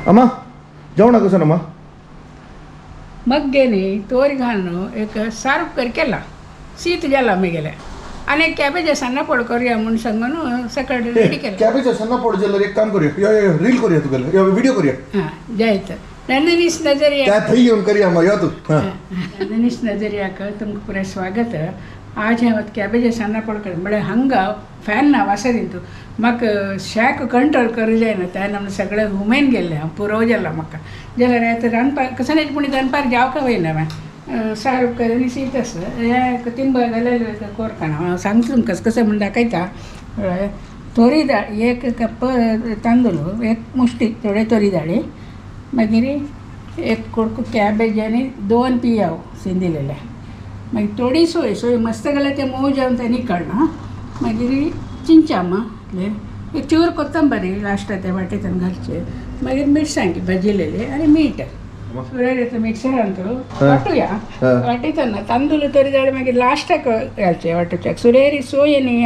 अम्मा जेवणा कसं अम्मा मग्गेनी तोरी घालून एक सारूप कर केला शीत जाला मी गेल्या आणि कॅबेज सन्ना पोळ करूया म्हणून सांगून सकाळी रेडी केला कॅबेज सन्ना पोळ जाल्यार एक काम करूया रील करूया तुगेले व्हिडिओ करूया हां जायत नंदनीस नजरिया त्या थंय येऊन करूया मग या तू नंदनीस नजरियाक तुमकां पुरे स्वागत आज हांव कॅबेज सन्ना पोळ कर म्हळ्यार हांगा फॅन ना वासा दिंतू म्हाका शाक कंट्रोल करूं जायना त्या नमूने सगळे हुमेन गेल्ले हांव पुरो जाला म्हाका जाल्यार आतां रांदपाक कसं पूण दनपार जावका वयना हांवें सारूप कर आनी शीत आसा हे तिंब घालेले कोरकाणा हांव सांगता तुमकां कसं म्हण दाखयता तोरी दाळ एक कप तांदूळ एक मुष्टी थोडे तोरी दाळी मागीर एक कुडको कॅबेज आनी 2 पियाव सिंदिलेले मागीर थोडी सोय सोय मस्त घाल्यार ते मोव जावन ते निकळना मागीर चिंचाम एक चूर कोथंबरी लास्टाक ते वाटेंतल्यान घालचे मागीर मिरसांगी भाजिलेले आनी मीठ सुरेर मिक्सरान वाटूया वाटयतना तांदूळ तरी जाल्यार मागीर लास्टाक घालचे वाटोवच्याक सुरेरी सोय आनी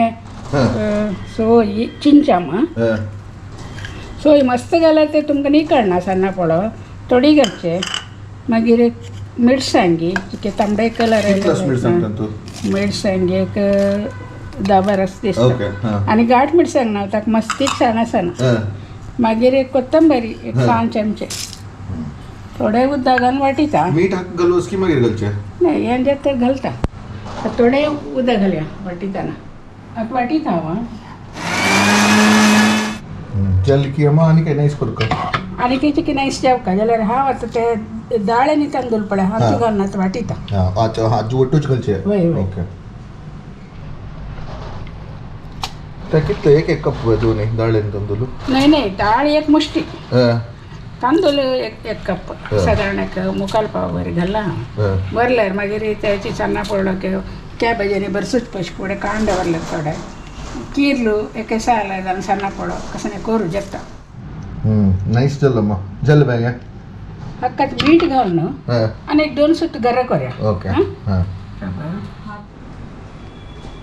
सोय चिंचाम सोय मस्त घाल्यार ते तुमकां निकळना सन्ना पोळो थोडी घालचे मागीर एक मिरसांगी तांबडे कलर मिरसांगी एक 10-12 दिसता आनी गाठ मिरसांग ना ताका मस्त तिखसाण आसना मागीर एक कोथंबरी एक 5 चमचे थोडे उदक घालून वाटयता मीठ घालूस की मागीर घालचें न्हय हें तर घालता थोडे उदक घालया वाटयतना आतां वाटयता हांव जल की अम्मा आनी काय नायस करू का आनी तेचे की नायस जेवका जाल्यार हांव आतां ते दाळ आनी तांदूळ पळय हांव घालून आतां वाटयता अच्छा हां जोटूच घालचे वय ओके ते कितले एक कप दोन्ही दाळ आनी तांदूळ नाही दाळ एक मुष्टी तांदूळ एक कप सादारण एक मुखाल पाव बरें घाला हांव भरल्यार मागीर त्याची सन्ना पडलो कॅबेज आनी बरें सुचपश फुडें कांदे भरल्यार थोडे कीर्लू एक साल जावन सन्ना पडो कसं करूं जेता नायस जालो अम्मा जालें बाय हक्कात मीठ घाल न्हू आनी एक 2 सुत गरे करया ओके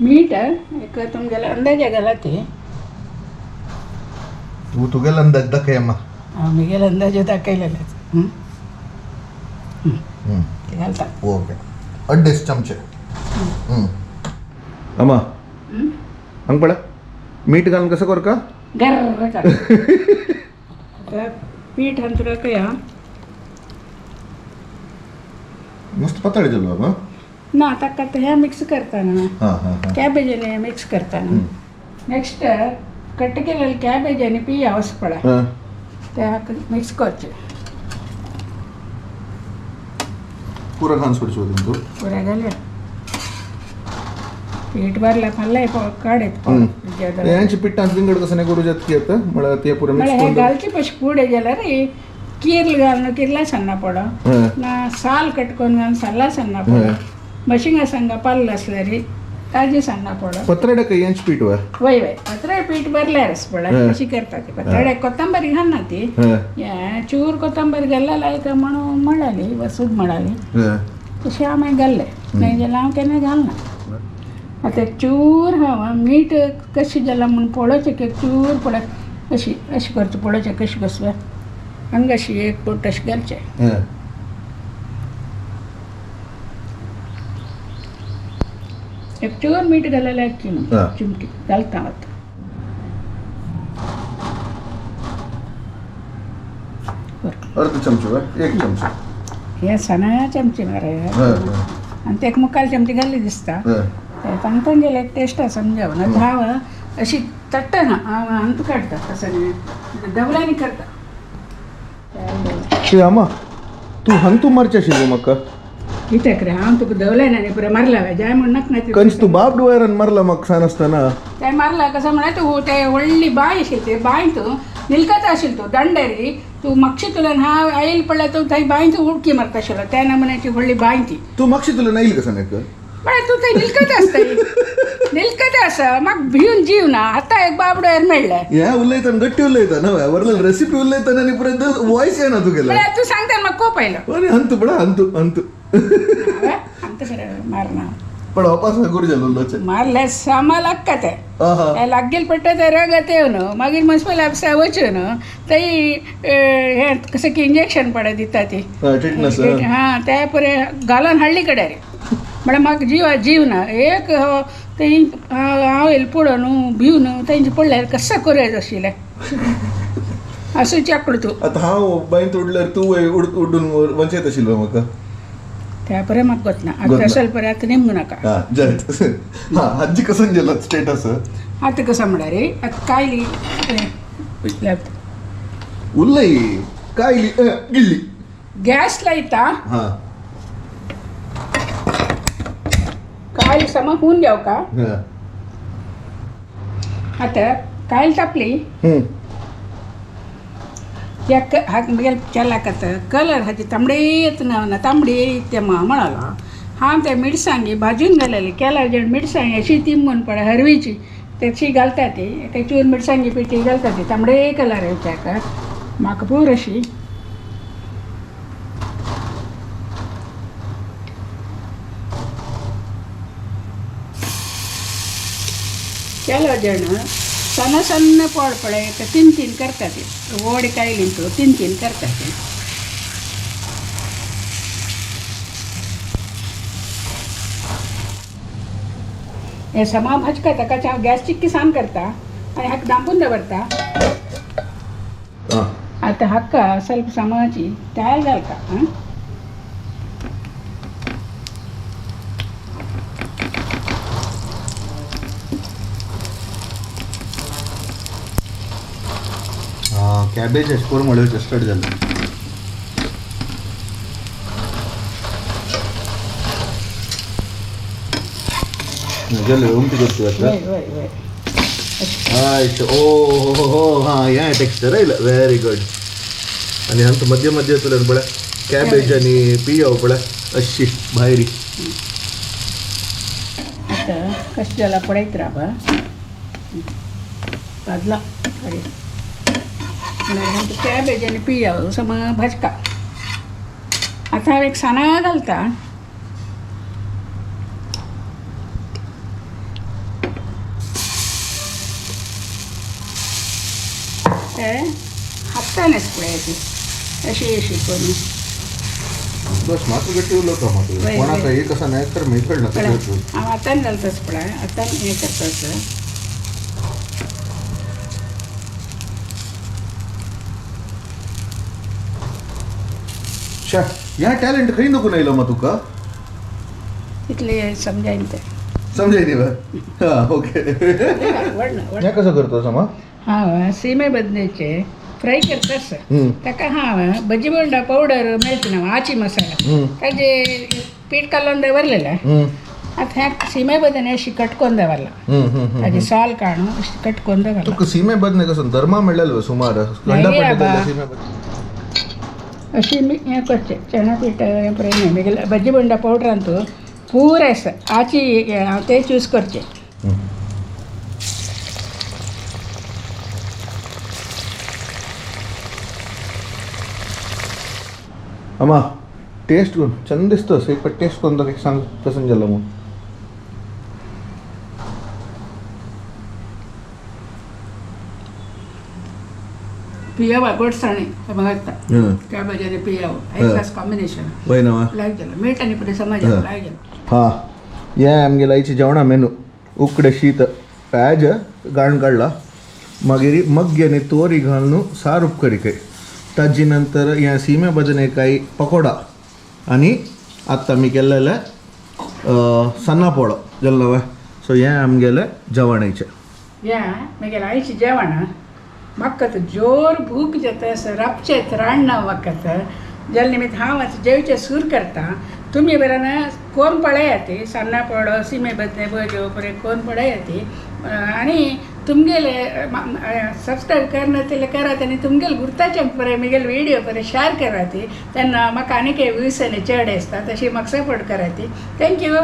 मीठ एक तुमगेले अंदाजे घाला ते तुगेलो अंदाज दाखय अम्मा आमगेले अंदाजे दाखयलेले घालता ओके 2.5 चमचे अम्मा हंग पळय मीठ घालून कसं कर का गर्र कर पीठ अंतरा कया मस्त पातळ जालो अम्मा ना ताका हे मिक्स करताना कॅबेज आनी मिक्स करताना नेक्स्ट कट केलेले कॅबेज आनी पिया वच पळय ते मिक्स करचे पुरा घान सोडचो तू पुऱ्या घालया पीठ भरला फाल्ले काडत यांची पिठांत विंगड कसं नाही करू जात की आता मला ते पुरा मिक्स करून घालची पशी फुडें जाल्यार कीर्ल घालून किरला सन्ना पडो ना साल कटकोन घालून साला सन्ना पडो मशिंगा सांगा पाल्ल आसल्यार ताजे सन्ना पडो पत्रडे काही यांची पीठ वर वय पत्रडे पीठ भरल्यारच पडा कशी करता ती पत्रडे कोथंबरी घालना ती चूर कोथंबरी घालला लायक म्हणून म्हणाली वसूद म्हणाली तशी हांवें घाल्ले नाही जाल्यार हांव केन्ना घालना आतां चूर हांव मीठ कशी जाला म्हूण पळोवचें की चूर पडत अशी अशी करचें पळोवचें कशी कसल्या हांगा अशी एक पोट अशें घालचें एक चूर मीठ घालायला एक चिमटी घालता आतां अर्ध चमचो एक चमचो हे सना चमचे मरे आनी तेका मुखाल चमची घाल्ली दिसता तांकां गेले टेस्ट समजाव ना हांव अशी तट्टना हांव अंत काडटा तसं दवलांनी करता अम्मा तू हंतू मारचे आशिल्लो म्हाका कित्याक रे हांव तुका दवलायना आनी पुरो मारला जाय म्हण नाका कंच तू बाप डोळ्यान मारला म्हाका सान आसतना ते मारला कसं म्हळ्यार तूं ते व्हडली बांय आशिल्ली ते बांय तूं निलकत आशिल्लो तूं दंडेरी तूं म्हापशी तुल्यान हांव आयिल्लो पडल्यार तूं थंय बांय तूं उडकी मारता आशिल्लो त्या नमुन्याची व्हडली बांय ती तू म्हापशी तुला नायिल्ल कसा नाका म्हळ्यार तूं थंय निलकत आसता निलकत आसा म्हाका भिवन जीव ना आतां एक बाबड्यार मेळ्ळें हे उलयतना गट्टी उलयता न्हय वरल रेसिपी उलयतना आनी परत वॉयस येना तुगेलो म्हळ्यार तूं सांगता म्हाका कोप आयलो अरे हंतू पळय हंतू आमचं खरें मारना पण वापस करू जालो मारल्या सामा लागता ते लागेल पडटा ते रगत येवन मागीर मुन्सिपल ऑफिसा वचून थंय हे कसं की इंजेक्शन पडा दिता ती हां त्या परे घालून हाडली कडे रे म्हळ्यार म्हाका जीव ना एक थंय हांव येयले पुढं न्हू भिवन तेंचे पडल्यार कसं करूं आशिल्लें असो चेकलो तूं आतां हांव बांयंत उडल्यार तूं उडून वंचयत आशिल्लो म्हाका त्या परे म्हाका गोतना आतां असल परे आतां नेमू नाका हाजी कसं गेला स्टेटस आतां कसं म्हणल्यार रे आतां कायली उरलय कायली गिल्ली गॅस लायता कायल समा होऊन द्याव का आता कायल तापली चलाकत कलर हाची तांबडे येत ना तांबडी ते म्हणाला हांव ते मिरसांगी भाजून घालले केल्यार जे मिरसांगी अशी ती म्हूण पळय हरवीची त्याची घालता ती तेचेर मिरसांगी पिठी घालता ती तांबडे कलर येवच्या म्हाका पूर अशी केलो जण सन्न सन्न पड पळय तीन तीन करता ती व्हड कायलीन तो तीन तीन करता ती हे समा भाजका ताका हांव गॅस चिक्की सान करता आनी हाका दांपून दवरता आतां हाका ಸ್ವಲ್ಪ समाची तायल घालता कॅबेज एस्कोर मळ्यो कस्टर्ड जालें जालें उमटी करता हें टेक्स्चर आयलें वेरी गुड आनी आमकां मध्य मध्य तुल्यान पळय कॅबेज आनी पियो पळय अशी भायरी आतां कशें जालां पळयत राव भाजला कॅबेज आनी पियो सम भाजका आतां हांव एक साना घालता ते हातानच पळयाची अशी अशी करून बस मात्र गट्टी उरलो का मात्र कोणाक एक असा नाही तर मी कळना हांव हातान घालताच पळय हातान हें करताच ह्या टॅलेंट खंय नको आयलो मा तुका इतले समजायन ते समजाय न्ही ओके हें कसं करता समा हांव सीमे बदनेचे फ्राय करतास ताका हांव भजी बोंडा पावडर मेळटा न्हू आची मसाला ताजे पीठ कालोवन दवरलेलें आतां ह्या सीमे बदने अशी कटकोन दवरला ताजी साल काडून अशी कटकोन दवरला तुका सीमे बदने कसं धर्मा म्हणलेलो सुमार अशी हें करचें चणा पीठ हें पळय भजी बोंडा पावडरान तूं पूर आसा आची हांव तेच यूज करचें अम्मा टेस्ट करून चंद दिसतस एक टेस्ट करून दाखय सांग कसं जालं मग पियाव गोडसाणे घालता त्या भाज्याने पियाव खास कॉम्बिनेशन वय ना लायक जालें मीठ आनी पुरे समाजाक लायक जालें हां हें आमगे लायची जेवणा मेनू उकडे शीत पॅज गाळून काडला मागीर मग्गी आनी तोरी घालून सार उपकरिके ताजी नंतर हें सीमे बदनेकाई पकोडा आनी आत्तां आमी केल्लेले सन्ना पोळो जाल्लो वय सो हें आमगेलें जेवणाचें या मागीर आयची जेवण म्हाका जोर भूक जाता रापचेत राण्णा म्हाका जाल्या निमित्त हांव आतां जेवचें सूर करता तुमी बरें कोण पळयात सन्ना पोळो सीमे बदने भज्यो बरें कोण पळयात आनी तुमगेले सब्सक्रायब करना तेले करात आनी तुमगेले गुर्ताचे पळय मुगेले व्हिडियो पळय शेअर करात तेन्ना म्हाका आनीक व्यूज आनी चड येता तशी म्हाका सपोर्ट करात थँक्यू